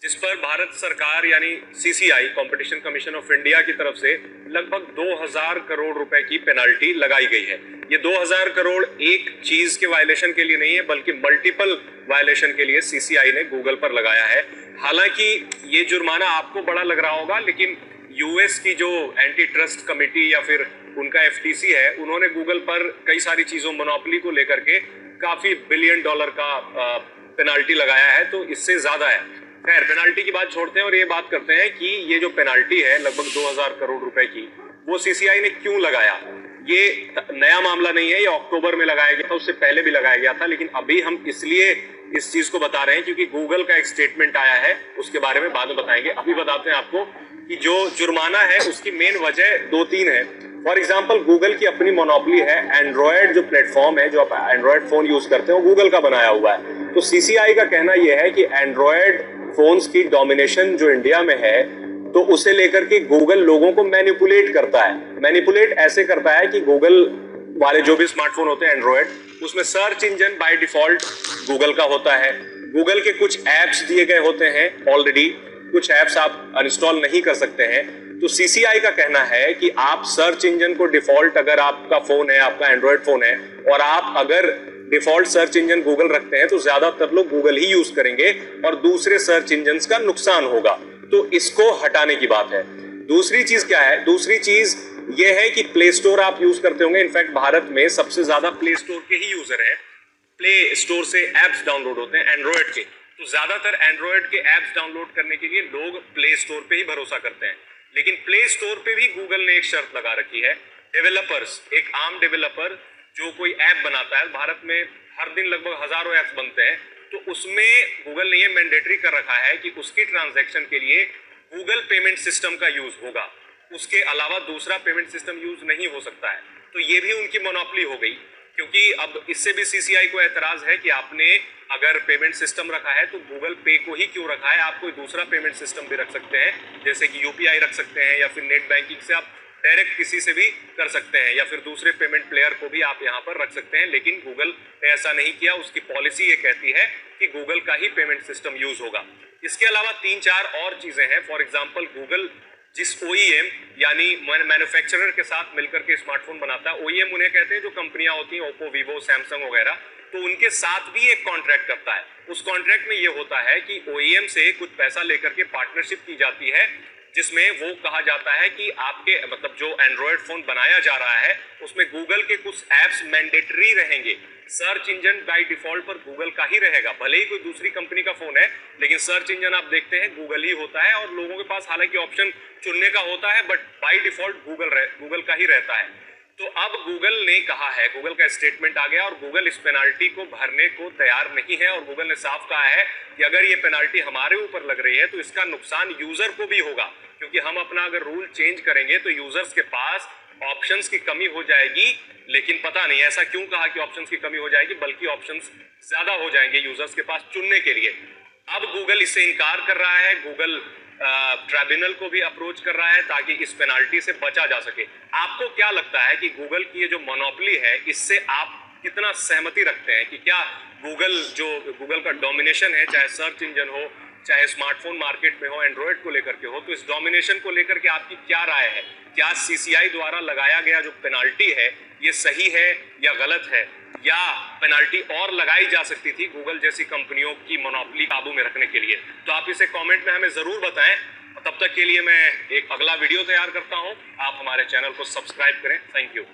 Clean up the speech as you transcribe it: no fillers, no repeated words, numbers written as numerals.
जिस पर भारत सरकार यानी CCI competition commission of India की तरफ से लगभग 2000 करोड़ रुपए की पेनल्टी लगाई गई है। ये 2000 करोड़ एक चीज के वायलेशन के लिए नहीं है, बल्कि मल्टीपल वायलेशन के लिए सीसीआई ने गूगल पर लगाया है। हालांकि ये जुर्माना आपको बड़ा लग रहा होगा, लेकिन यूएस की जो एंटी ट्रस्ट कमेटी या फिर उनका एफटीसी है, उन्होंने गूगल पर कई सारी चीजों मोनोपोली को लेकर के काफी बिलियन डॉलर का पेनल्टी लगाया है, तो इससे ज्यादा है। खैर, पेनल्टी की बात छोड़ते हैं और ये बात करते हैं कि ये जो पेनल्टी है लगभग 2000 करोड़ रुपए की, वो सीसीआई ने क्यों लगाया। ये नया मामला नहीं है, ये अक्टूबर में लगाया गया था, उससे पहले भी लगाया गया था, लेकिन अभी हम इसलिए इस चीज को बता रहे हैं क्योंकि गूगल का एक स्टेटमेंट आया है, उसके बारे में बाद में बताएंगे। अभी बताते हैं आपको कि जो जुर्माना है उसकी मेन वजह 2-3 है। फॉर एग्जाम्पल, गूगल की अपनी मोनोपोली है, एंड्रॉयड जो प्लेटफॉर्म है, जो आप एंड्रॉयड फोन यूज करते हैं, वो गूगल का बनाया हुआ है। तो सीसीआई का कहना यह है कि एंड्रॉयड फोन्स की डोमिनेशन जो इंडिया में है, तो उसे लेकर के गूगल लोगों को मैनिपुलेट करता है। मैनिपुलेट ऐसे करता है कि गूगल वाले जो भी स्मार्टफोन होते हैं एंड्रॉयड, उसमें search engine by default Google का होता है। गूगल के कुछ एप्स दिए गए होते हैं ऑलरेडी, कुछ एप्स आप अनइंस्टॉल नहीं कर सकते हैं। तो सीसीआई का कहना है कि आप सर्च इंजन को डिफॉल्ट, अगर आपका फोन है, आपका एंड्रॉयड फोन है, और आप अगर डिफॉल्ट सर्च इंजन गूगल रखते हैं, तो ज्यादातर लोग गूगल ही यूज करेंगे और दूसरे सर्च इंजन का नुकसान होगा। तो इसको हटाने की बात है। दूसरी चीज क्या है? दूसरी चीज ये है कि प्ले स्टोर आप यूज करते होंगे। इनफैक्ट भारत में सबसे ज्यादा प्ले स्टोर के ही यूजर हैं। प्ले स्टोर से एप्स डाउनलोड होते हैं एंड्रॉयड के, तो ज्यादातर एंड्रॉयड के एप्स डाउनलोड करने के लिए लोग प्ले स्टोर पे ही भरोसा करते हैं। लेकिन प्ले स्टोर पे भी गूगल ने एक शर्त लगा रखी है। डेवलपर्स, एक आम डेवलपर जो कोई ऐप बनाता है, भारत में हर दिन लगभग हजारों ऐप्स बनते हैं, तो उसमें गूगल ने ये मैंडेटरी कर रखा है कि उसकी ट्रांजैक्शन के लिए गूगल पेमेंट सिस्टम का यूज होगा, उसके अलावा दूसरा पेमेंट सिस्टम यूज नहीं हो सकता है। तो ये भी उनकी मोनोपोली हो गई, क्योंकि अब इससे भी सीसीआई को एतराज है कि आपने अगर पेमेंट सिस्टम रखा है तो गूगल पे को ही क्यों रखा है, आप कोई दूसरा पेमेंट सिस्टम भी रख सकते हैं, जैसे कि यूपीआई रख सकते हैं, या फिर नेट बैंकिंग से आप डायरेक्ट किसी से भी कर सकते हैं, या फिर दूसरे पेमेंट प्लेयर को भी आप यहाँ पर रख सकते हैं। लेकिन गूगल ने ऐसा नहीं किया। उसकी पॉलिसी ये कहती है कि गूगल का ही पेमेंट सिस्टम यूज होगा। इसके अलावा 3-4 और चीजें हैं। फॉर एग्जाम्पल, गूगल जिस ओईएम यानी मैन्युफैक्चरर के साथ मिलकर के स्मार्टफोन बनाता है, ओईएम उन्हें कहते हैं जो कंपनियां होती हैं, ओप्पो, वीवो, सैमसंग वगैरह, तो उनके साथ भी एक कॉन्ट्रैक्ट करता है। उस कॉन्ट्रैक्ट में ये होता है कि ओईएम से कुछ पैसा लेकर के पार्टनरशिप की जाती है, जिसमें वो कहा जाता है कि आपके मतलब जो एंड्रॉयड फोन बनाया जा रहा है उसमें गूगल के कुछ एप्स मैंडेटरी रहेंगे। सर्च इंजन बाय डिफॉल्ट पर गूगल का ही रहेगा, भले ही कोई दूसरी कंपनी का फोन है, लेकिन सर्च इंजन आप देखते हैं गूगल ही होता है। और लोगों के पास हालांकि ऑप्शन चुनने का होता है, बट बाय डिफॉल्ट गूगल का ही रहता है। तो अब गूगल ने कहा है, गूगल का स्टेटमेंट आ गया और गूगल इस पेनाल्टी को भरने को तैयार नहीं है। और गूगल ने साफ कहा है कि अगर ये पेनाल्टी हमारे ऊपर लग रही है तो इसका नुकसान यूजर को भी होगा, क्योंकि हम अपना अगर रूल चेंज करेंगे तो यूजर्स के पास ऑप्शंस की कमी हो जाएगी। लेकिन पता नहीं ऐसा क्यों कहा कि ऑप्शंस की कमी हो जाएगी, बल्कि ऑप्शंस ज्यादा हो जाएंगे यूजर्स के पास चुनने के लिए। अब गूगल इससे इनकार कर रहा है। गूगल ट्राइब्यूनल को भी अप्रोच कर रहा है ताकि इस पेनाल्टी से बचा जा सके। आपको क्या लगता है कि गूगल की ये जो मोनोपोली है, इससे आप कितना सहमति रखते हैं कि क्या गूगल का डोमिनेशन है, चाहे सर्च इंजन हो, चाहे स्मार्टफोन मार्केट में हो, एंड्रॉयड को लेकर के हो, तो इस डोमिनेशन को लेकर के आपकी क्या राय है? क्या सीसीआई द्वारा लगाया गया जो पेनाल्टी है ये सही है या गलत है, या पेनाल्टी और लगाई जा सकती थी गूगल जैसी कंपनियों की मोनोपोली काबू में रखने के लिए? तो आप इसे कमेंट में हमें जरूर बताएं। तब तक के लिए मैं एक अगला वीडियो तैयार करता हूं। आप हमारे चैनल को सब्सक्राइब करें। Thank you.